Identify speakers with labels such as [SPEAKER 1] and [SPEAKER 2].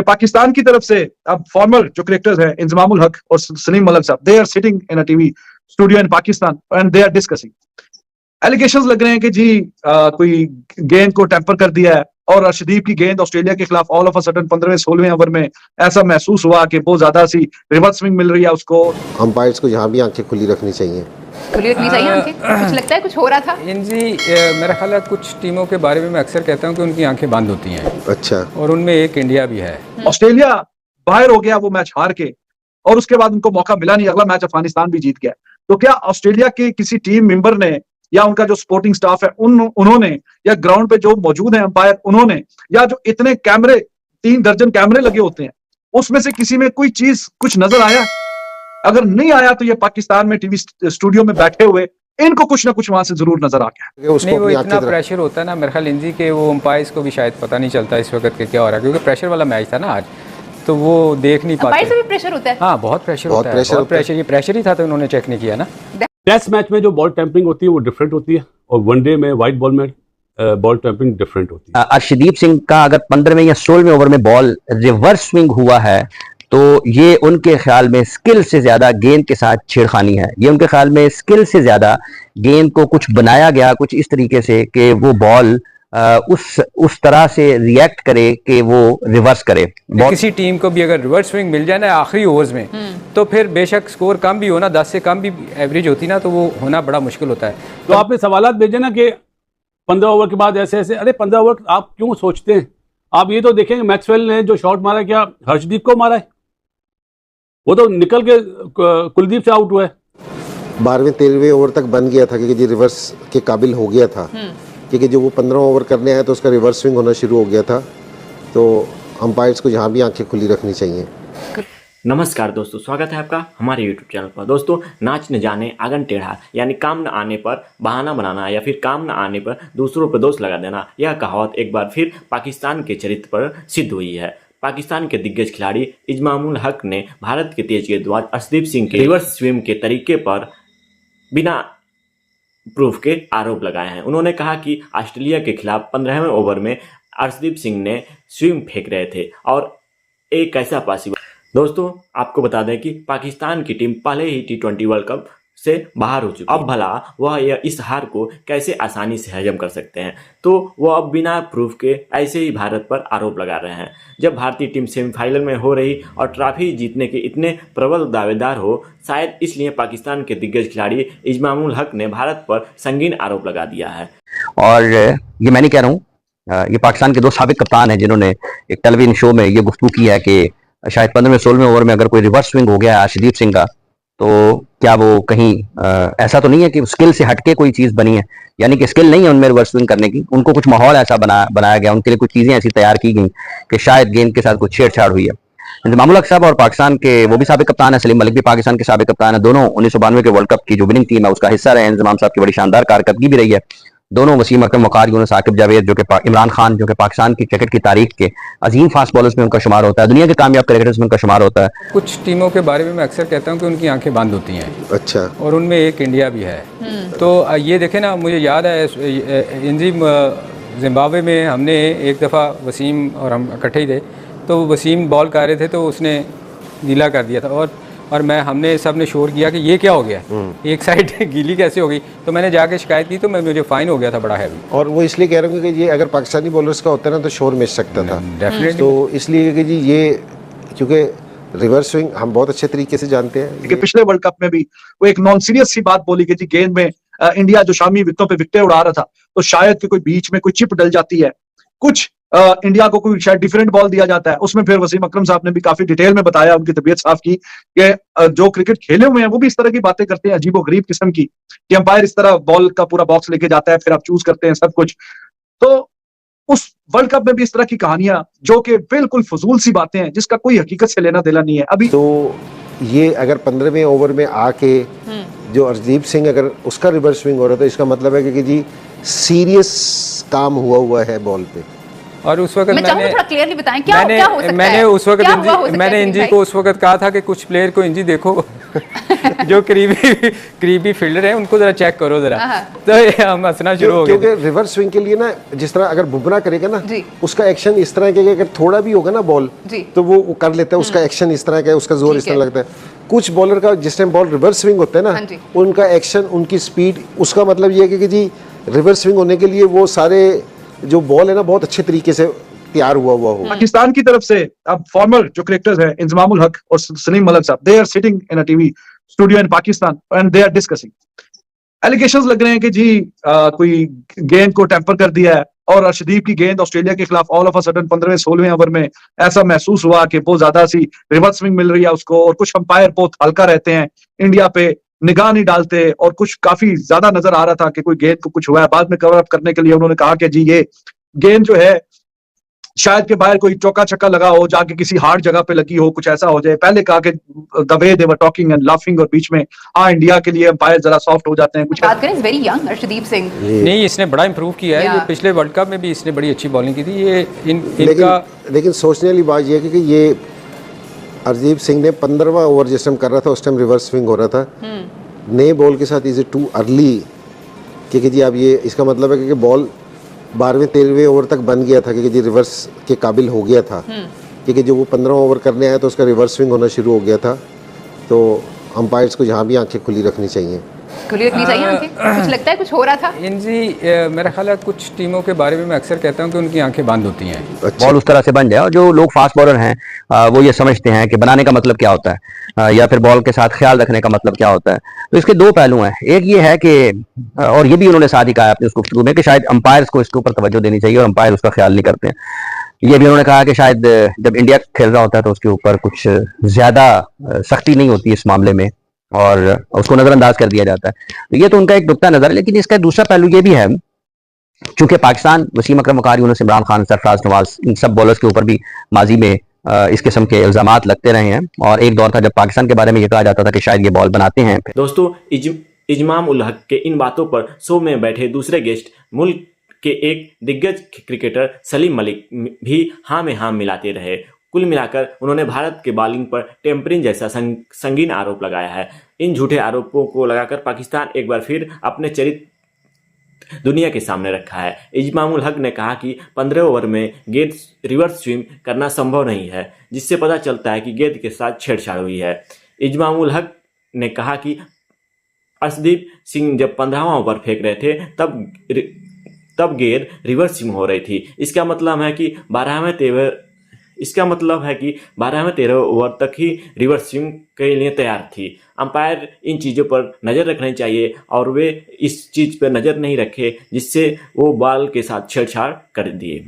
[SPEAKER 1] कि पाकिस्तान की तरफ से अब फॉर्मर जो क्रिकेटर्स हैं इंजमामुल हक और सलीम मलिक साहब, they are sitting in a TV studio in Pakistan and they are discussing. Allegations लग रहे हैं कि जी कोई गेंद को टेम्पर कर दिया है, और अर्शदीप की गेंद ऑस्ट्रेलिया के खिलाफ ऑल ऑफ अ सडन 15वें-16वें ओवर में ऐसा महसूस हुआ कि बहुत ज्यादा सी रिवर्स स्विंग मिल रही है उसको।
[SPEAKER 2] अंपायर्स को यहाँ भी आंखें खुली रखनी चाहिए।
[SPEAKER 3] खुली रखनी चाहिए आंखें। कुछ लगता है कुछ हो रहा था
[SPEAKER 4] जी। मेरा ख्याल है कुछ टीमों के बारे में मैं अक्सर कहता हूँ कि उनकी आंखें बंद होती हैं।
[SPEAKER 2] अच्छा।
[SPEAKER 4] और उनमें एक इंडिया भी है।
[SPEAKER 1] ऑस्ट्रेलिया बाहर हो गया वो मैच हार के, और उसके बाद उनको मौका मिला नहीं, अगला मैच अफगानिस्तान भी जीत गया। तो क्या ऑस्ट्रेलिया के किसी टीम मेंबर ने या उनका जो सपोर्टिंग स्टाफ है उन्होंने, या ग्राउंड पे जो मौजूद है अंपायर उन्होंने, या जो इतने कैमरे 3 दर्जन कैमरे लगे होते हैं उसमें से किसी में कोई चीज कुछ नजर आया? अगर नहीं आया तो ये पाकिस्तान में टीवी स्टूडियो में बैठे हुए इनको कुछ ना कुछ वहां से जरूर नजर आ गया।
[SPEAKER 4] नहीं, वो इतना प्रेशर होता है ना मेरे ख्याल इंजी के, वो अंपायर्स को भी शायद पता नहीं चलता इस वक्त के क्या हो रहा है, क्योंकि प्रेशर वाला मैच था ना आज, तो वो देख नहीं पाते।
[SPEAKER 3] से भी प्रेशर होता है।
[SPEAKER 4] हाँ, बहुत प्रेशर होता है, बहुत प्रेशर। ये प्रेशर ही था तो उन्होंने चेक नहीं किया ना।
[SPEAKER 5] टेस्ट मैच में जो बॉल टैंपरिंग होती है वो डिफरेंट होती है, और वनडे में वाइट बॉल में बॉल टैंपरिंग डिफरेंट होती है।
[SPEAKER 6] अर्शदीप सिंह का अगर 15वें या 16वें ओवर में बॉल रिवर्स स्विंग हुआ है तो ये उनके ख्याल में स्किल से ज्यादा गेंद के साथ छेड़खानी है। ये उनके ख्याल में स्किल से ज्यादा गेंद को कुछ बनाया गया कुछ इस तरीके से कि वो बॉल उस तरह से रिएक्ट करे कि वो रिवर्स करे।
[SPEAKER 4] किसी टीम को भी अगर रिवर्स स्विंग मिल जाए ना आखिरी ओवर्स में, तो फिर बेशक स्कोर कम भी हो ना, 10 से कम भी एवरेज होती ना, तो वो होना बड़ा मुश्किल होता है।
[SPEAKER 5] तो आपने सवालात भेजे ना कि 15 ओवर के बाद ऐसे ऐसे, अरे 15 ओवर आप क्यों सोचते हैं? आप ये तो देखेंगे मैक्सवेल ने जो शॉट मारा क्या हर्षदीप को मारा है? वो तो निकल के कुलदीप से आउट हुआ है।
[SPEAKER 2] 12वें-13वें ओवर तक बन गया था क्योंकि जी रिवर्स के काबिल हो गया था, क्योंकि जो वो 15 ओवर करने आया तो उसका रिवर्स स्विंग होना शुरू हो गया था। तो अंपायर्स को यहाँ भी आंखें खुली रखनी चाहिए।
[SPEAKER 7] नमस्कार दोस्तों, स्वागत है आपका हमारे YouTube चैनल पर। दोस्तों, नाच न जाने आंगन टेढ़ा, यानी काम न आने पर बहाना बनाना या फिर काम न आने पर दूसरों पर दोष लगा देना, यह कहावत एक बार फिर पाकिस्तान के चरित्र पर सिद्ध हुई है। पाकिस्तान के दिग्गज खिलाड़ी इजमामुल हक ने भारत के तेज गेंदबाज अर्शदीप सिंह के रिवर्स स्विंग के तरीके पर बिना प्रूफ के आरोप लगाए हैं। उन्होंने कहा कि ऑस्ट्रेलिया के खिलाफ 15वें ओवर में अर्शदीप सिंह ने स्विंग फेंक रहे थे और एक कैसा पॉसिबल। दोस्तों, आपको बता दें कि पाकिस्तान की टीम पहले ही T20 वर्ल्ड कप से बाहर हो चुकी है। अब भला वह इस हार को कैसे आसानी से हजम कर सकते हैं? तो वह अब बिना प्रूफ के ऐसे ही भारत पर आरोप लगा रहे हैं। जब भारतीय टीम सेमीफाइनल में हो रही और ट्रॉफी जीतने के इतने प्रबल दावेदार हो, शायद इसलिए पाकिस्तान के दिग्गज खिलाड़ी इजमामुल हक ने भारत पर संगीन आरोप लगा दिया है।
[SPEAKER 6] और ये मैं नहीं कह रहा हूँ, ये पाकिस्तान के 2 साबिक कप्तान हैं जिन्होंने एक टेलीविजन शो में ये गुफ्तगू की है कि शायद 15वें-16वें ओवर में अगर कोई रिवर्स स्विंग हो गया है अर्शदीप सिंह का, तो क्या वो कहीं ऐसा तो नहीं है कि स्किल से हटके कोई चीज बनी है, यानी कि स्किल नहीं है उनमें रिवर्स स्विंग करने की, उनको कुछ माहौल ऐसा बनाया गया, उनके लिए कुछ चीजें ऐसी तैयार की गई कि शायद गेंद के साथ कुछ छेड़छाड़ हुई है। इंजमामुल हक साहब और पाकिस्तान के वो भी साबिक कप्तान है, सलीम मलिक भी पाकिस्तान के साबिक कप्तान है, दोनों 1992 के वर्ल्ड कप की जो विनिंग टीम है उसका हिस्सा रहे। इंजमाम साहब की बड़ी शानदार कारकर्दगी भी रही है। दोनों वसीम अकरम वकार, यूनुस आकिब जावेद, जो कि इमरान खान, जो कि पाकिस्तान की क्रिकेट की तारीख के अजीम फास्ट बॉलर्स में उनका शुमार होता है, दुनिया के कामयाब क्रिकेटर्स में उनका शुमार होता है।
[SPEAKER 4] कुछ टीमों के बारे में मैं अक्सर कहता हूँ कि उनकी आंखें बंद होती हैं।
[SPEAKER 2] अच्छा।
[SPEAKER 4] और उनमें एक इंडिया भी है। तो ये देखें ना, मुझे याद है इंजी जिम्बाब्वे में हमने एक दफ़ा वसीम और हम इकट्ठे ही थे, तो वसीम बॉल कर रहे थे तो उसने गीला कर दिया था, और हमने सब ने शोर किया कि ये क्या हो गया, एक साइड गीली कैसे हो गई। तो मैंने जाके शिकायत की तो मुझे फाइन हो गया था बड़ा हैवी।
[SPEAKER 2] और वो इसलिए कह रहा हूँ कि ये अगर पाकिस्तानी बॉलर्स का होता ना तो शोर मिस सकता था डेफिनेटली। तो इसलिए कि जी ये क्योंकि रिवर्स स्विंग हम बहुत अच्छे तरीके से जानते हैं
[SPEAKER 1] कि पिछले वर्ल्ड कप में भी वो एक नॉन सीरियस सी बात बोली गई थी, गेंद में इंडिया जो शामी विकेटों पे विकेटें उड़ा रहा था तो शायद कि कोई बीच में कोई चिप डल जाती है, कुछ इंडिया को कोई शायद डिफरेंट बॉल दिया जाता है। उसमें फिर वसीम अकरम साहब ने भी काफी डिटेल में बताया, उनकी तबीयत साफ की कि जो क्रिकेट खेले हुए हैं वो भी इस तरह की बातें करते हैं अजीबो गरीब किस्म की, कि अंपायर इस तरह बॉल का पूरा बॉक्स लेके जाता है, फिर आप चूज करते हैं सब कुछ। तो उस वर्ल्ड कप में भी इस तरह की कहानियां जो कि बिल्कुल फजूल सी बातें हैं जिसका कोई हकीकत से लेना देना नहीं है अभी।
[SPEAKER 2] तो ये अगर 15वें ओवर में आके जो अर्शदीप सिंह अगर उसका रिवर्स स्विंग हो रहा था, इसका मतलब है कि जी सीरियस काम हुआ है बॉल पे।
[SPEAKER 4] और उस वक्त
[SPEAKER 3] थोड़ा क्लियरली बताएं क्या हो सकता है?
[SPEAKER 4] मैंने उस वक्त मैंने इंजी को उस वक्त कहा था कि कुछ प्लेयर को इंजी देखो जो करीबी फील्डर है उनको जरा चेक करो जरा, तो ये हम हंसना शुरू हो गए।
[SPEAKER 2] क्योंकि रिवर्स स्विंग के लिए ना, जिस तरह अगर बुमराह करेगा ना,
[SPEAKER 3] जी।
[SPEAKER 2] उसका एक्शन इस तरह का, अगर थोड़ा भी होगा ना बॉल,
[SPEAKER 3] जी।
[SPEAKER 2] तो वो कर लेता है, उसका एक्शन इस तरह का है, उसका जोर इस तरह लगता है। कुछ बॉलर का जिस टाइम बॉल रिवर्स स्विंग होता है
[SPEAKER 3] हाँ
[SPEAKER 2] ना,
[SPEAKER 3] जी।
[SPEAKER 2] उनका एक्शन, उनकी स्पीड, उसका मतलब ये है कि जी रिवर्स स्विंग होने के लिए वो सारे जो बॉल है ना बहुत अच्छे तरीके से तैयार हुआ हो।
[SPEAKER 1] पाकिस्तान की तरफ से अब फॉर्मर जो क्रिकेटर्स हैं इंजमामुल हक और सलीम मलिक साहब, they are sitting in a TV studio in Pakistan and they are discussing. Allegations लग रहे हैं कि जी कोई गेंद को टेम्पर कर दिया है, और अर्शदीप की गेंद ऑस्ट्रेलिया के खिलाफ ऑल ऑफ अ सडन 15वें 16वें ओवर में ऐसा महसूस हुआ कि बहुत ज्यादा सी रिवर्स स्विंग मिल रही है उसको, और कुछ अंपायर बहुत हल्का रहते हैं, इंडिया पे निगाह नहीं डालते, और कुछ काफी ज्यादा नजर आ रहा था कि कोई गेंद को कुछ हुआ है। बाद में कवर अप करने के लिए उन्होंने कहा कि जी ये गेंद जो है शायद के बाहर कोई चौका छक्का लगा हो, जाके किसी हार्ड जगह पे लगी हो, कुछ ऐसा हो जाए। पहले कहा कि the way they were talking and laughing, और बीच में इंडिया के लिए अंपायर जरा सॉफ्ट हो जाते हैं कुछ।
[SPEAKER 3] बात करें, is very young Arshdeep Singh.
[SPEAKER 4] नहीं, इसने बड़ा इंप्रूव किया है, ये
[SPEAKER 3] Yeah.
[SPEAKER 4] पिछले वर्ल्ड कप में भी इसने बड़ी अच्छी बॉलिंग की थी। ये इनका
[SPEAKER 2] लेकिन सोचने वाली बात यह है कि ये अर्शदीप सिंह ने 15वां ओवर जिस टाइम कर रहा था, उस टाइम रिवर्स स्विंग हो रहा था। नए बॉल के साथ इज इट टू अर्ली, क्योंकि जी अब ये इसका मतलब है कि बॉल 12वें 13वें ओवर तक बन गया था, क्योंकि जी रिवर्स के काबिल हो गया था, क्योंकि जो वो 15वां ओवर करने आया तो उसका रिवर्स स्विंग होना शुरू हो गया था। तो अंपायर्स को जहाँ भी आंखें खुली रखनी चाहिए।
[SPEAKER 3] खुली रखनी चाहिए आंखें। कुछ लगता है कुछ हो रहा था।
[SPEAKER 4] इनजी मेरा ख्याल है कुछ टीमों के बारे में मैं अक्सर कहता हूँ कि उनकी आंखें बंद होती हैं।
[SPEAKER 6] बॉल उस तरह से बन जाए, और जो लोग फास्ट बॉलर हैं वो ये समझते हैं कि बनाने का मतलब क्या होता है, या फिर बॉल के साथ ख्याल रखने का मतलब क्या होता है। तो इसके दो पहलू हैं। एक ये है कि, और ये भी उन्होंने साथ ही कहा अपने उस गुफ्तगू में, कि शायद अंपायर्स को इसके ऊपर तवज्जो देनी चाहिए और अंपायर उसका ख्याल नहीं करते हैं। ये भी उन्होंने कहा कि शायद जब इंडिया खेल रहा होता है तो उसके ऊपर कुछ ज्यादा सख्ती नहीं होती इस मामले में, और उसको नजरअंदाज कर दिया जाता है। तो ये तो उनका एक नुक्ता नजर है। लेकिन इसका दूसरा पहलू ये भी है, चूंकि पाकिस्तान वसीम अकरम वकारी, यूनुस इमरान खान, सरफराज नवाज, इन सब बॉलर्स के ऊपर भी माजी में इस किस्म के इल्जामात लगते रहे हैं, और एक दौर था जब पाकिस्तान के बारे में ये कहा जाता था कि शायद ये बॉल बनाते हैं।
[SPEAKER 7] दोस्तों, इजमाम उल हक के इन बातों पर शो में बैठे दूसरे गेस्ट मुल्क के एक दिग्गज क्रिकेटर सलीम मलिक भी हाँ में हाँ मिलाते रहे। कुल मिलाकर उन्होंने भारत के बॉलिंग पर टेम्परिंग जैसा संगीन आरोप लगाया है। इन झूठे आरोपों को लगाकर पाकिस्तान एक बार फिर अपने चरित्र दुनिया के सामने रखा है। इजमामुल हक ने कहा कि 15 ओवर में गेंद रिवर्स स्विंग करना संभव नहीं है, जिससे पता चलता है कि गेंद के साथ छेड़छाड़ हुई है। इजमामुल हक ने कहा कि अर्शदीप सिंह जब 15वां ओवर फेंक रहे थे तब गेंद रिवर्स स्विंग हो रही थी। इसका मतलब है कि 12वें 13 ओवर तक ही रिवर्स स्विंग के लिए तैयार थी। अंपायर इन चीज़ों पर नज़र रखनी चाहिए, और वे इस चीज़ पर नज़र नहीं रखे जिससे वो बॉल के साथ छेड़छाड़ कर दिए।